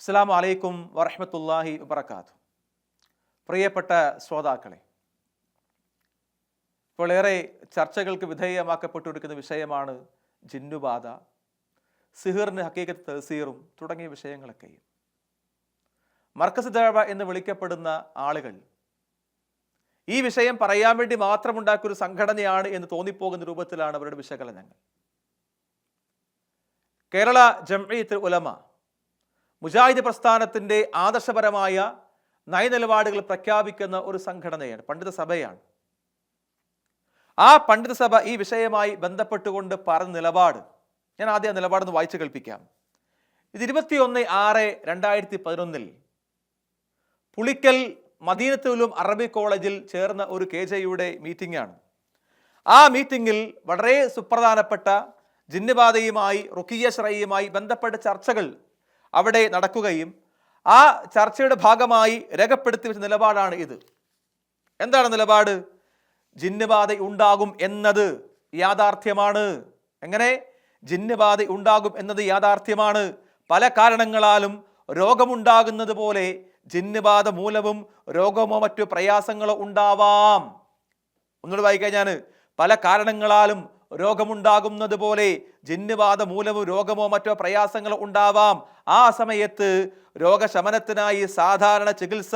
അസ്സലാമു അലൈക്കും വറഹ്മത്തുള്ളാഹി വബറകാതുഹു. പ്രിയപ്പെട്ട ശ്രോതാക്കളെ, ഇപ്പോൾ ഏറെ ചർച്ചകൾക്ക് വിധേയമാക്കപ്പെട്ടിരിക്കുന്ന വിഷയമാണ് ജിന്നുബാധ, സിഹിറിന് ഹക്കീക്കത്ത് തഫ്സീറും തുടങ്ങിയ വിഷയങ്ങളൊക്കെയും. മർക്കസ് ദഅവ എന്ന് വിളിക്കപ്പെടുന്ന ആളുകൾ ഈ വിഷയം പറയാൻ വേണ്ടി മാത്രമുണ്ടാക്കിയൊരു സംഘടനയാണ് എന്ന് തോന്നിപ്പോകുന്ന രൂപത്തിലാണ് അവരുടെ വിശകലനങ്ങൾ. കേരള ജംഇയ്യത്തുൽ ഉലമ മുജാഹിദ് പ്രസ്ഥാനത്തിൻ്റെ ആദർശപരമായ നയനിലപാടുകൾ പ്രഖ്യാപിക്കുന്ന ഒരു സംഘടനയാണ്, പണ്ഡിത സഭയാണ്. ആ പണ്ഡിത സഭ ഈ വിഷയമായി ബന്ധപ്പെട്ടുകൊണ്ട് പറഞ്ഞ നിലപാട് ഞാൻ ആദ്യം ആ നിലപാടൊന്ന് വായിച്ചു കേൾപ്പിക്കാം. ഇത് 21/6/2011 പുളിക്കൽ മദീനത്തുൽ ഉലൂം അറബി കോളേജിൽ ചേർന്ന ഒരു KJയുടെ മീറ്റിംഗ് ആണ്. ആ മീറ്റിംഗിൽ വളരെ സുപ്രധാനപ്പെട്ട ജിന്നുബാധയുമായി റുഖിയ്യ ശർഈയുമായി ബന്ധപ്പെട്ട ചർച്ചകൾ അവിടെ നടക്കുകയും ആ ചർച്ചയുടെ ഭാഗമായി രേഖപ്പെടുത്തി വെച്ച നിലപാടാണ് ഇത്. എന്താണ് നിലപാട്? ജിന്നുബാധ ഉണ്ടാകും എന്നത് യാഥാർത്ഥ്യമാണ്. എങ്ങനെ? ജിന്നുബാധ ഉണ്ടാകും എന്നത് യാഥാർത്ഥ്യമാണ്. പല കാരണങ്ങളാലും രോഗമുണ്ടാകുന്നത് പോലെ ജിന്നുബാധ മൂലവും രോഗമോ മറ്റു പ്രയാസങ്ങളോ ഉണ്ടാവാം. ഒന്നുകൂടി വായിക്കാൻ, പല കാരണങ്ങളാലും രോഗമുണ്ടാകുന്നത് പോലെ ജിന്നുബാധ മൂലവും രോഗമോ മറ്റോ പ്രയാസങ്ങളോ ഉണ്ടാവാം. ആ സമയത്ത് രോഗശമനത്തിനായി സാധാരണ ചികിത്സ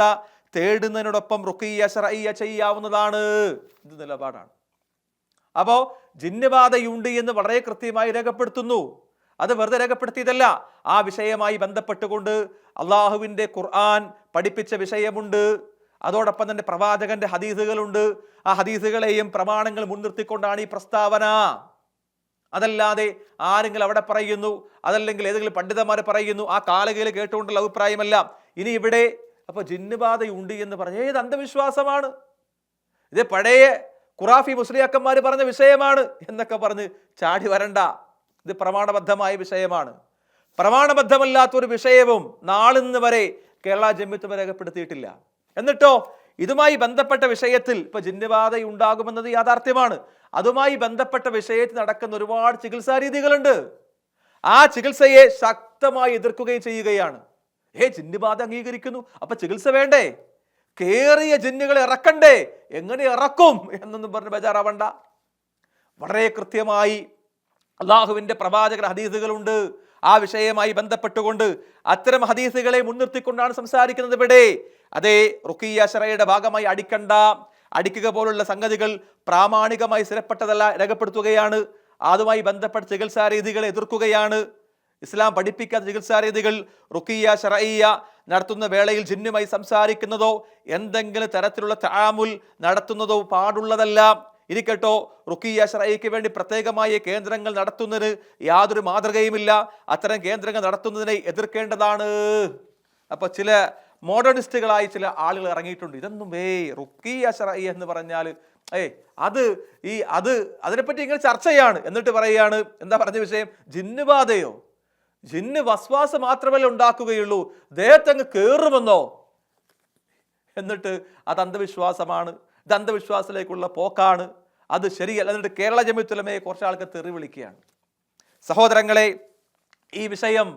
തേടുന്നതിനോടൊപ്പം റുഖിയ്യ ശർഈയ ചെയ്യാവുന്നതാണ്. ഇത് നിലപാടാണ്. അപ്പോൾ ജിന്നുബാധയുണ്ട് എന്ന് വളരെ കൃത്യമായി രേഖപ്പെടുത്തുന്നു. അത് വെറുതെ രേഖപ്പെടുത്തിയതല്ല, ആ വിഷയമായി ബന്ധപ്പെട്ടുകൊണ്ട് അള്ളാഹുവിൻ്റെ ഖുർആൻ പഠിപ്പിച്ച വിഷയമുണ്ട്, അതോടൊപ്പം തന്നെ പ്രവാചകന്റെ ഹദീസുകളുണ്ട്. ആ ഹദീസുകളെയും പ്രമാണങ്ങൾ മുൻനിർത്തിക്കൊണ്ടാണ് ഈ പ്രസ്താവന. അതല്ലാതെ ആരെങ്കിലും അവിടെ പറയുന്നു, അതല്ലെങ്കിൽ ഏതെങ്കിലും പണ്ഡിതന്മാർ പറയുന്നു, ആ കാലകയിൽ കേട്ടുകൊണ്ടുള്ള അഭിപ്രായമല്ല. ഇനി ഇവിടെ അപ്പോൾ ജിന്നുബാധയുണ്ട് എന്ന് പറഞ്ഞ ഏത് അന്ധവിശ്വാസമാണ് ഇത്? പഴയ ഖുറാഫി മുസ്ലിയാക്കന്മാർ പറഞ്ഞ വിഷയമാണ് എന്നൊക്കെ പറഞ്ഞ് ചാടി വരണ്ട. ഇത് പ്രമാണബദ്ധമായ വിഷയമാണ്. പ്രമാണബദ്ധമല്ലാത്തൊരു വിഷയവും നാളിന്ന് വരെ കേരള ജംഇയ്യത്ത് രേഖപ്പെടുത്തിയിട്ടില്ല. എന്നിട്ടോ ഇതുമായി ബന്ധപ്പെട്ട വിഷയത്തിൽ ഇപ്പൊ ജിന്നുബാധ ഉണ്ടാകുമെന്നത് യാഥാർത്ഥ്യമാണ്. അതുമായി ബന്ധപ്പെട്ട വിഷയത്തിൽ നടക്കുന്ന ഒരുപാട് ചികിത്സാ രീതികളുണ്ട്. ആ ചികിത്സയെ ശക്തമായി എതിർക്കുകയും ചെയ്യുകയാണ്. ജിന്നുബാധ അംഗീകരിക്കുന്നു, അപ്പൊ ചികിത്സ വേണ്ടേ? കേറിയ ജിന്നുകളെ ഇറക്കണ്ടേ? എങ്ങനെ ഇറക്കും എന്നൊന്നും പറഞ്ഞ് ബേജാറാവണ്ട. വളരെ കൃത്യമായി അള്ളാഹുവിന്റെ പ്രവാചകർ ഹദീസുകളുണ്ട്. ആ വിഷയവുമായി ബന്ധപ്പെട്ടുകൊണ്ട് അത്തരം ഹദീസുകളെ മുൻനിർത്തിക്കൊണ്ടാണ് സംസാരിക്കുന്നത്. ഇവിടെ അതേ റുഖിയ്യ ശർഈയുടെ ഭാഗമായി അടിക്കുക പോലുള്ള സംഗതികൾ പ്രാമാണികമായി സ്ഥിരപ്പെട്ടതല്ല രേഖപ്പെടുത്തുകയാണ്. അതുമായി ബന്ധപ്പെട്ട ചികിത്സാ രീതികളെ എതിർക്കുകയാണ്. ഇസ്ലാം പഠിപ്പിക്കാത്ത ചികിത്സാ രീതികൾ റുഖിയ്യ ശർഈയ നടത്തുന്ന വേളയിൽ ജിന്നുമായി സംസാരിക്കുന്നതോ എന്തെങ്കിലും തരത്തിലുള്ള തആമുൽ നടത്തുന്നതോ പാടുള്ളതല്ല. ഇരിക്കട്ടോ, റുഖിയ്യ ശർഈക്ക് വേണ്ടി പ്രത്യേകമായ കേന്ദ്രങ്ങൾ നടത്തുന്നതിന് യാതൊരു മാതൃകയുമില്ല. അത്തരം കേന്ദ്രങ്ങൾ നടത്തുന്നതിനെ എതിർക്കേണ്ടതാണ്. അപ്പൊ ചില മോഡേണിസ്റ്റുകളായി ചില ആളുകൾ ഇറങ്ങിയിട്ടുണ്ട്. ഇതൊന്നും റുഖിയ്യ ശർഈ എന്ന് പറഞ്ഞാൽ അതിനെപ്പറ്റി ഇങ്ങനെ ചർച്ചയാണ്. എന്നിട്ട് പറയുകയാണ്, എന്താ പറഞ്ഞ വിഷയം? ജിന്നുബാധയോ? ജിന്ന് വസ്വാസ് മാത്രമല്ല ഉണ്ടാക്കുകയുള്ളൂ, ദേഹത്തങ്ങ് കേറുമെന്നോ? എന്നിട്ട് അത് അന്ധവിശ്വാസമാണ്, ഇത് അന്ധവിശ്വാസത്തിലേക്കുള്ള പോക്കാണ്, അത് ശരിയല്ല. എന്നിട്ട് കേരള ജംഇയ്യത്തുൽ ഉലമയെ കുറച്ച് ആൾക്ക് തെറി വിളിക്കുകയാണ്. സഹോദരങ്ങളെ, ഈ വിഷയം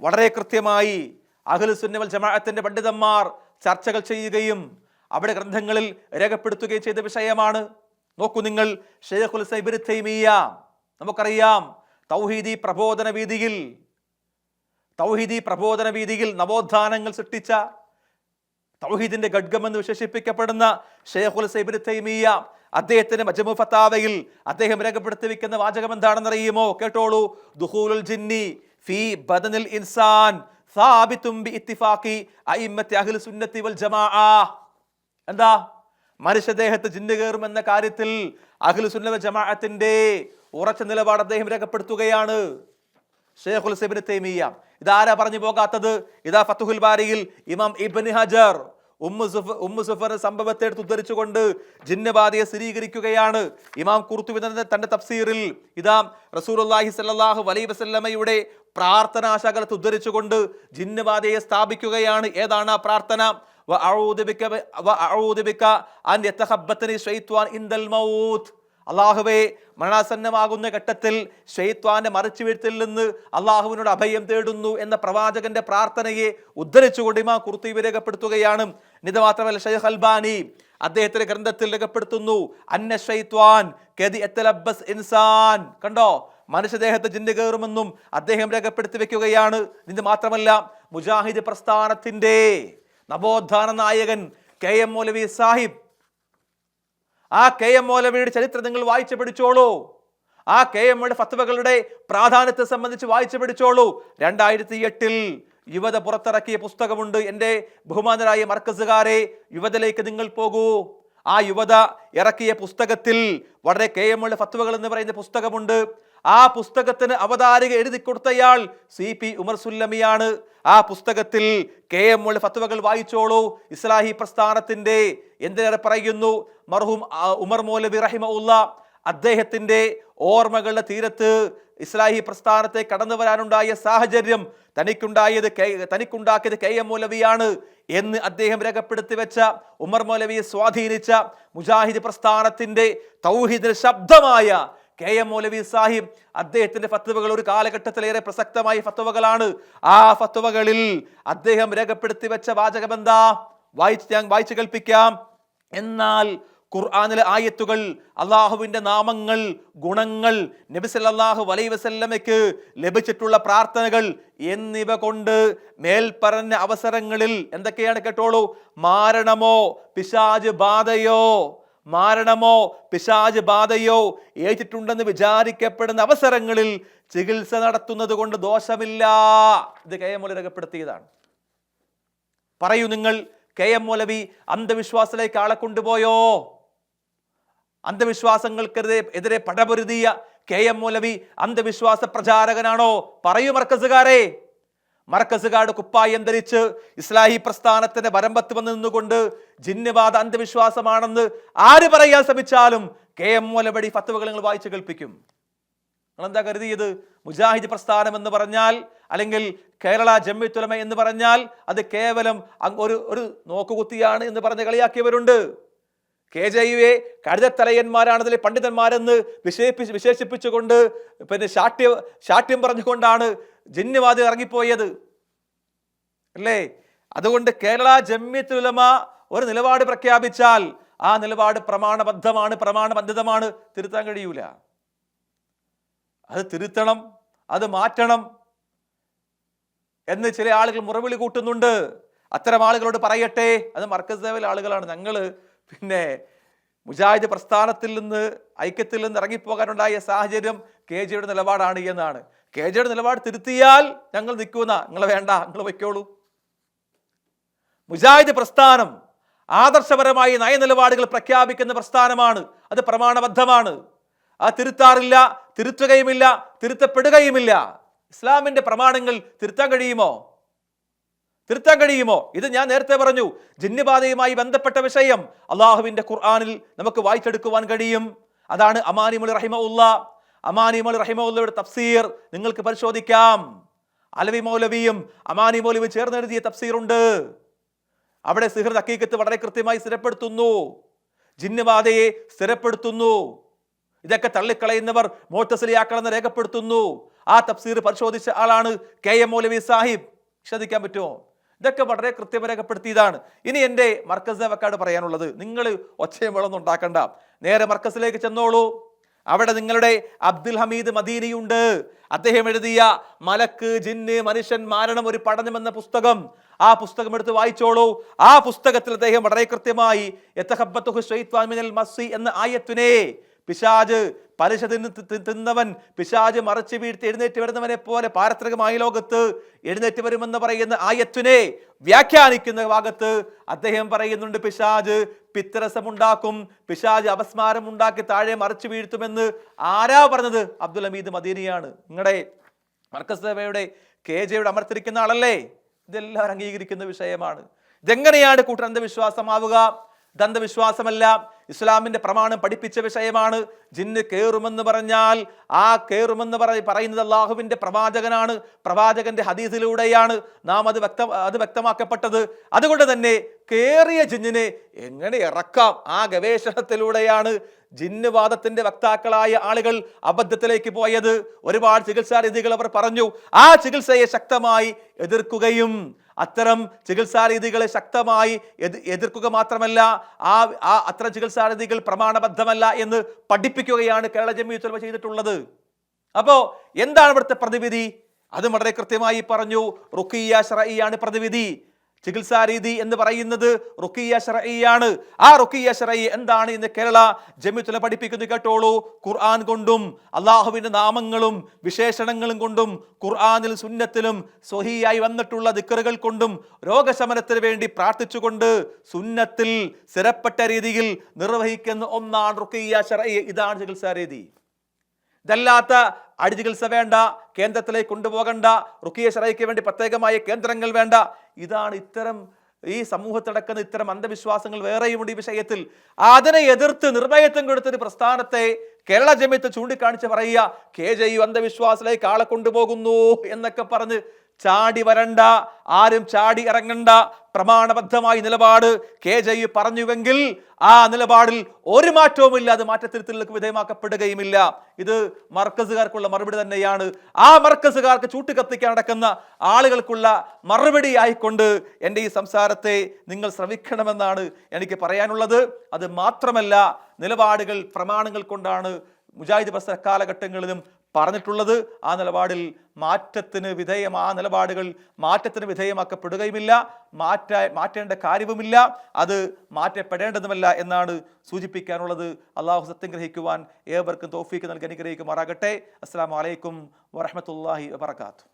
വളരെ കൃത്യമായി അഹ്ലുസ് സുന്ന വൽ ജമാഅത്തിന്റെ പണ്ഡിതന്മാർ ചർച്ചകൾ ചെയ്യുകയും അവിടെ ഗ്രന്ഥങ്ങളിൽ രേഖപ്പെടുത്തുകയും ചെയ്ത വിഷയമാണ്. നോക്കൂ നിങ്ങൾ, ശൈഖുൽ ഇസ്ലാം ഇബ്നു തൈമിയ്യ, നമുക്കറിയാം, തൗഹീദി പ്രബോധന വീതിയിൽ നവോത്ഥാനങ്ങൾ സൃഷ്ടിച്ച തൗഹീദിന്റെ ഖഡ്ഗമെന്ന് വിശേഷിപ്പിക്കപ്പെടുന്ന ശൈഖുൽ ഇസ്ലാം ഇബ്നു തൈമിയ്യ, അദ്ദേഹത്തിന്റെ മജ്മു ഫതാവയിൽ അദ്ദേഹം രേഖപ്പെടുത്തി വെക്കുന്ന വാചകം എന്താണെന്നറിയുമോ? കേട്ടോളൂ. ദുഖൂലുൽ ജിന്നി ഫീ ബദനിൽ ഇൻസാൻ സാബിതും ബിഇത്തിഫാഖി അഇമ്മത്തി അഹ്ലി സുന്നത്തി വൽ ജമാഅ. എന്താ? മനുഷ്യദേഹത്ത് ജിന്ന് കയറും എന്ന കാര്യത്തിൽ അഹ്ലു സുന്ന വൽ ജമാഅത്തിന്റെ ഉറച്ച നിലപാട് അദ്ദേഹം രേഖപ്പെടുത്തുകയാണ്. ശൈഖുൽ ഇസ്ലാം ഇബ്നു തൈമിയ്യ. ഇതാരാ പറഞ്ഞു പോകാത്തത്? ഇതാ ഫത്ഹുൽ ബാരിയിൽ ഇമാം ഇബ്നു ഹജർ ഉമ്മു സുഫർ സംഭവത്തെ എടുത്ത് ഉദ്ധരിച്ചുകൊണ്ട് ജിന്നുബാധയെ സ്ഥിരീകരിക്കുകയാണ്. ഇമാം ഖുർത്തുബി തന്റെ തഫ്സീറിൽ ഇതാ റസൂലുള്ളാഹി സ്വല്ലല്ലാഹു അലൈഹി വസല്ലമയുടെ പ്രാർത്ഥനാ ശകലത്ത് ഉദ്ധരിച്ചുകൊണ്ട് ജിന്നുബാധയെ സ്ഥാപിക്കുകയാണ്. ഏതാണ് ആ പ്രാർത്ഥന? വഅഊദു ബിക അൻ യതഖബ്ബതനി ശൈത്വാൻ ഇൻദൽ മൗത്ത്. അള്ളാഹുവേ, മരണാസന്നമാകുന്ന ഘട്ടത്തിൽ ശൈത്വാന്റെ മറിച്ചു വീഴ്ത്തിൽ നിന്ന് അള്ളാഹുവിനോട് അഭയം തേടുന്നു എന്ന പ്രവാചകന്റെ പ്രാർത്ഥനയെ ഉദ്ധരിച്ചുകൊണ്ട് ഇമാം ഖുർത്തുബി രേഖപ്പെടുത്തുകയാണ്. ഇത് മാത്രമല്ല, ശൈഖ് അൽബാനി അദ്ദേഹത്തിന്റെ ഗ്രന്ഥത്തിൽ രേഖപ്പെടുത്തുന്നു, അന്ന ശൈത്വാൻ കദി യതലബ്ബസ് ഇൻസാൻ. കണ്ടോ, മനുഷ്യദേഹത്ത് ജിന്ന് കയറുമെന്നും അദ്ദേഹം രേഖപ്പെടുത്തി വെക്കുകയാണ്. ഇത് മാത്രമല്ല, മുജാഹിദ് പ്രസ്ഥാനത്തിന്റെ നവോത്ഥാന നായകൻ KM മൗലവി സാഹിബ്, ആ KM മൗലവിയുടെ ചരിത്രം നിങ്ങൾ വായിച്ചു പഠിച്ചോളൂ. ആ KM മൗലവിയുടെ ഫത്വകളുടെ പ്രാധാന്യത്തെ സംബന്ധിച്ച് വായിച്ചു പഠിച്ചോളൂ. 2008 യുവത പുറത്തിറക്കിയ പുസ്തകമുണ്ട്. എൻ്റെ ബഹുമാനരായ മർക്കസുകാരെ, യുവതയിലേക്ക് നിങ്ങൾ പോകൂ. ആ യുവത ഇറക്കിയ പുസ്തകത്തിൽ വളരെ KM മൗലവിയുടെ ഫത്വകൾ എന്ന് പറയുന്ന പുസ്തകമുണ്ട്. ആ പുസ്തകത്തിന് അവതാരിക എഴുതി കൊടുത്തയാൾ CP ഉമർ സുല്ലമിയാണ്. ആ പുസ്തകത്തിൽ KM മൗലവി ഫത്വകൾ വായിച്ചോളൂ. ഇസ്ലാഹി പ്രസ്ഥാനത്തിന്റെ എന്തിനേറെ പറയുന്നു, മർഹൂം ഉമർ മൗലവി റഹിമഹുല്ല അദ്ദേഹത്തിന്റെ ഓർമ്മകളുടെ തീരത്ത് ഇസ്ലാഹി പ്രസ്ഥാനത്തെ കടന്നു വരാനുണ്ടായ സാഹചര്യം തനിക്കുണ്ടാക്കിയത് KM മൗലവിയാണ് എന്ന് അദ്ദേഹം രേഖപ്പെടുത്തി വെച്ച, ഉമർ മൗലവിയെ സ്വാധീനിച്ച മുജാഹിദ് പ്രസ്ഥാനത്തിന്റെ തൗഹീദിന്റെ ശബ്ദമായ KM മൗലവി സാഹിബ്, അദ്ദേഹത്തിന്റെ ഫത്വകൾ ഒരു കാലഘട്ടത്തിലേറെ പ്രസക്തമായ ഫത്വകളാണ്. ആ ഫത്വകളിൽ അദ്ദേഹം രേഖപ്പെടുത്തി വെച്ച വാചകമെന്താ, ഞാൻ വായിച്ചു കേൾപ്പിക്കാം. എന്നാൽ ഖുർആനിലെ ആയത്തുകൾ, അള്ളാഹുവിന്റെ നാമങ്ങൾ, ഗുണങ്ങൾ, നബി സല്ലല്ലാഹു അലൈഹി വസല്ലമയ്ക്ക് ലഭിച്ചിട്ടുള്ള പ്രാർത്ഥനകൾ എന്നിവ കൊണ്ട് മേൽപ്പറഞ്ഞ അവസരങ്ങളിൽ എന്തൊക്കെയാണ് കേട്ടോളൂ, മരണമോ പിശാച് ബാധയോ ഏറ്റിട്ടുണ്ടെന്ന് വിചാരിക്കപ്പെടുന്ന അവസരങ്ങളിൽ ചികിത്സ നടത്തുന്നത് കൊണ്ട് ദോഷമില്ല. ഇത് KM മൗലവി രേഖപ്പെടുത്തിയതാണ്. പറയൂ നിങ്ങൾ, KM മൗലവി അന്ധവിശ്വാസത്തിലേക്ക് ആളെ കൊണ്ടുപോയോ? അന്ധവിശ്വാസങ്ങൾക്കെതിരെ പടപൊരുതിയ KM മൗലവി അന്ധവിശ്വാസ പ്രചാരകനാണോ? പറയൂ മർക്കസുകാരെ. മർക്കസുകാരുടെ കുപ്പായം ധരിച്ച് ഇസ്ലാഹി പ്രസ്ഥാനത്തിന്റെ വരമ്പത്ത് വന്ന് നിന്നുകൊണ്ട് ജിന്നുവാദ അന്ധവിശ്വാസമാണെന്ന് ആര് പറയാൻ ശ്രമിച്ചാലും KM മൗലവി ഫത്വകൾ നിങ്ങൾ വായിച്ചു കേൾപ്പിക്കും. നിങ്ങളെന്താ കരുതിയത്? മുജാഹിദ് പ്രസ്ഥാനം എന്ന് പറഞ്ഞാൽ, അല്ലെങ്കിൽ കേരള ജംഇയ്യത്തുൽ ഉലമ എന്ന് പറഞ്ഞാൽ അത് കേവലം ഒരു നോക്കുകുത്തിയാണ് എന്ന് പറഞ്ഞ് കളിയാക്കിയവരുണ്ട്. KJUയെ കഴുതത്തലയന്മാരാണ്, അതിലെ പണ്ഡിതന്മാരെന്ന് വിശേഷിപ്പിച്ചുകൊണ്ട് പിന്നെ ശാഠ്യം പറഞ്ഞുകൊണ്ടാണ് ജിന്നുവാദി ഇറങ്ങിപ്പോയത് അല്ലേ? അതുകൊണ്ട് കേരള ജംഇയ്യത്തുൽ ഉലമ ഒരു നിലപാട് പ്രഖ്യാപിച്ചാൽ ആ നിലപാട് പ്രമാണബദ്ധിതമാണ്, തിരുത്താൻ കഴിയൂല. അത് തിരുത്തണം, അത് മാറ്റണം എന്ന് ചില ആളുകൾ മുറവിളി കൂട്ടുന്നുണ്ട്. അത്തരം ആളുകളോട് പറയട്ടെ, അത് മർക്കസ് ലെവൽ ആളുകളാണ്. ഞങ്ങൾ പിന്നെ മുജാഹിദ് പ്രസ്ഥാനത്തിൽ നിന്ന്, ഐക്യത്തിൽ നിന്ന് ഇറങ്ങിപ്പോകാനുണ്ടായ സാഹചര്യം KJയുടെ നിലപാടാണ് എന്നാണ്. KJയുടെ നിലപാട് തിരുത്തിയാൽ ഞങ്ങൾ നിൽക്കുന്ന, നിങ്ങൾ വേണ്ട, നിങ്ങൾ വയ്ക്കോളൂ. മുജാഹിദ് പ്രസ്ഥാനം ആദർശപരമായി നയനിലപാടുകൾ പ്രഖ്യാപിക്കുന്ന പ്രസ്ഥാനമാണ്. അത് പ്രമാണബദ്ധമാണ്. അത് തിരുത്താറില്ല, തിരുത്തുകയുമില്ല, തിരുത്തപ്പെടുകയുമില്ല. ഇസ്ലാമിന്റെ പ്രമാണങ്ങൾ തിരുത്താൻ കഴിയുമോ? ഇത് ഞാൻ നേരത്തെ പറഞ്ഞു. ജിന്നുബാധയുമായി ബന്ധപ്പെട്ട വിഷയം അള്ളാഹുവിന്റെ ഖുർആനിൽ നമുക്ക് വായിച്ചെടുക്കുവാൻ കഴിയും. അതാണ് അമാനി മൗലവി റഹിമഹുല്ലയുടെ തഫ്സീർ നിങ്ങൾക്ക് പരിശോധിക്കാം. അലവി മൗലവിയും അമാനി മൗലവിയും ചേർന്ന് എഴുതിയ തഫ്സീറുണ്ട്. അവിടെ സിഹ്ർ ഹഖീഖത്ത് വളരെ കൃത്യമായി സ്ഥിരപ്പെടുത്തുന്നു, ജിന്നുബാധയെ സ്ഥിരപ്പെടുത്തുന്നു. ഇതൊക്കെ തള്ളിക്കളയുന്നവർ മുഅ്തസിലിയാക്കളെന്ന് രേഖപ്പെടുത്തുന്നു. ആ തഫ്സീർ പരിശോധിച്ച ആളാണ് KM മൗലവി സാഹിബ്. ശ്രദ്ധിക്കാൻ പറ്റുമോ? ഇതൊക്കെ വളരെ കൃത്യമായി രേഖപ്പെടുത്തിയതാണ്. ഇനി എൻ്റെ മർക്കസ് വക്കാട് പറയാനുള്ളത്, നിങ്ങൾ ഒച്ചയും വെള്ളമൊന്നും ഉണ്ടാക്കണ്ട, നേരെ മർക്കസിലേക്ക് ചെന്നോളൂ. അവിടെ നിങ്ങളുടെ അബ്ദുൽ ഹമീദ് മദീനിയുണ്ട്. അദ്ദേഹം എഴുതിയ മലക്ക്, ജിന്ന്, മനുഷ്യൻ, മാരണം, ഒരു പഠനം എന്ന പുസ്തകം, ആ പുസ്തകം എടുത്ത് വായിച്ചോളൂ. ആ പുസ്തകത്തിൽ അദ്ദേഹം വളരെ കൃത്യമായി യതഖബ്ബതുഹു ശൈത്വാൻ മിനൽ മസ്സി എന്ന ആയത്തിനെ, പിശാച് പലിശ തിന്നവൻ, പിശാച് മറച്ചു വീഴ്ത്തി എഴുന്നേറ്റ് വരുന്നവനെ പോലെ പാരത്രികമായ ലോകത്ത് എഴുന്നേറ്റ് വരുമെന്ന് പറയുന്ന ആയത്തിനെ വ്യാഖ്യാനിക്കുന്ന ഭാഗത്ത് അദ്ദേഹം പറയുന്നുണ്ട്, പിശാച് പിത്തരസമുണ്ടാക്കും, പിശാച് അപസ്മാരം ഉണ്ടാക്കി താഴെ മറച്ചു വീഴ്ത്തുമെന്ന്. ആരാ പറഞ്ഞത്? അബ്ദുൽ ഹമീദ് മദീനിയാണ്. നിങ്ങളുടെ മർക്കസ് സഭയുടെ KJയുടെ അമർത്തിരിക്കുന്ന ആളല്ലേ? ഇതെല്ലാവരും അംഗീകരിക്കുന്ന വിഷയമാണ്. ഇതെങ്ങനെയാണ് കൂട്ടർ അന്ധവിശ്വാസമാവുക? ദന്തവിശ്വാസമല്ല, ഇസ്ലാമിന്റെ പ്രമാണം പഠിപ്പിച്ച വിഷയമാണ്. ജിന്ന് കയറുമെന്ന് പറഞ്ഞാൽ ആ കയറുമെന്ന് പറയുന്നത് അള്ളാഹുവിന്റെ പ്രവാചകനാണ്, പ്രവാചകന്റെ ഹദീസിലൂടെയാണ് നാം അത് വ്യക്തമാക്കപ്പെട്ടത്. അതുകൊണ്ട് തന്നെ കേറിയ ജിന്നിനെ എങ്ങനെ ഇറക്കാം, ആ ഗവേഷണത്തിലൂടെയാണ് ജിന്നുവാദത്തിന്റെ വക്താക്കളായ ആളുകൾ അബദ്ധത്തിലേക്ക് പോയത്. ഒരുപാട് ചികിത്സാ രീതികൾ അവർ പറഞ്ഞു. ആ ചികിത്സയെ ശക്തമായി എതിർക്കുകയും അത്തരം ചികിത്സാ രീതികളെ ശക്തമായി എതിർക്കുക മാത്രമല്ല, അത്തരം ചികിത്സാ രീതികൾ പ്രമാണബദ്ധമല്ല എന്ന് പഠിപ്പിക്കുകയാണ് കേരള ജംഇയ്യത്തുൽ ഉലമ ചെയ്തിട്ടുള്ളത്. അപ്പോ എന്താണ് ഇവിടുത്തെ പ്രതിവിധി? അതും വളരെ കൃത്യമായി പറഞ്ഞു. റുഖിയ്യ ശർഈയാണ് പ്രതിവിധി. ചികിത്സാ രീതി എന്ന് പറയുന്നത് റുഖിയ്യ ശർഈയാണ്. ആ റുഖിയ്യ ശർഈ എന്താണ് എന്ന് കേരള ജംഇയ്യത്തുൽ ഉലമ പഠിപ്പിക്കുന്നു. കേട്ടോളൂ. ഖുർആൻ കൊണ്ടും അള്ളാഹുവിന്റെ നാമങ്ങളും വിശേഷണങ്ങളും കൊണ്ടും ഖുർആനിൽ സുന്നത്തിലും സ്വഹീഹായി വന്നിട്ടുള്ള ദിക്റുകൾ കൊണ്ടും രോഗശമനത്തിന് വേണ്ടി പ്രാർത്ഥിച്ചുകൊണ്ട് സുന്നത്തിൽ സ്ഥിരപ്പെട്ട രീതിയിൽ നിർവഹിക്കുന്ന ഒന്നാണ് റുഖിയ്യ ശർഈ. ഇതാണ് ചികിത്സാ രീതി. ഇതല്ലാത്ത അടിചികിത്സ വേണ്ട, കേന്ദ്രത്തിലേക്ക് കൊണ്ടുപോകണ്ട, റുഖിയ്യ ശർഈക്ക് വേണ്ടി പ്രത്യേകമായ കേന്ദ്രങ്ങൾ വേണ്ട. ഇതാണ് ഈ സമൂഹത്തിൽ നടക്കുന്ന ഇത്തരം അന്ധവിശ്വാസങ്ങൾ വേറെയുമുണ്ട് ഈ വിഷയത്തിൽ. അതിനെ എതിർത്ത് നിർഭയത്വം കൊടുത്തൊരു പ്രസ്ഥാനത്തെ കേരള ജംഇയ്യത്ത് ചൂണ്ടിക്കാണിച്ച് പറയുക, KJU അന്ധവിശ്വാസത്തിലേക്ക് ആളെ കൊണ്ടുപോകുന്നു എന്നൊക്കെ പറഞ്ഞ് ചാടി വരണ്ട, ആരും ചാടി ഇറങ്ങണ്ട. പ്രമാണബദ്ധമായ നിലപാട് KJU പറഞ്ഞുവെങ്കിൽ ആ നിലപാടിൽ ഒരു മാറ്റവുമില്ല, അത് മാറ്റത്തിരുത്തലുകൾക്ക് വിധേയമാക്കപ്പെടുകയുമില്ല. ഇത് മർക്കസുകാർക്കുള്ള മറുപടി തന്നെയാണ്. ആ മർക്കസുകാർക്ക് ചൂട്ടുകത്തിക്കാൻ നടക്കുന്ന ആളുകൾക്കുള്ള മറുപടി ആയിക്കൊണ്ട് എൻ്റെ ഈ സംസാരത്തെ നിങ്ങൾ ശ്രവിക്കണമെന്നാണ് എനിക്ക് പറയാനുള്ളത്. അത് മാത്രമല്ല, നിലപാടുകൾ പ്രമാണങ്ങൾ കൊണ്ടാണ് മുജാഹിദ് പ്രസ്ഥാന കാലഘട്ടങ്ങളിലും പറഞ്ഞിട്ടുള്ളത്. ആ നിലപാടിൽ നിലപാടുകൾ മാറ്റത്തിന് വിധേയമാക്കപ്പെടുകയുമില്ല, മാറ്റേണ്ട കാര്യവുമില്ല, അത് മാറ്റപ്പെടേണ്ടതുമല്ല എന്നാണ് സൂചിപ്പിക്കാനുള്ളത്. അള്ളാഹു സത്യം ഗ്രഹിക്കുവാൻ ഏവർക്കും തൗഫീക്ക് നൽകി അനുഗ്രഹിക്കുമാറാകട്ടെ. അസ്സലാമു അലൈക്കും വറഹ്മത്തുള്ളാഹി വബറകാതുഹു.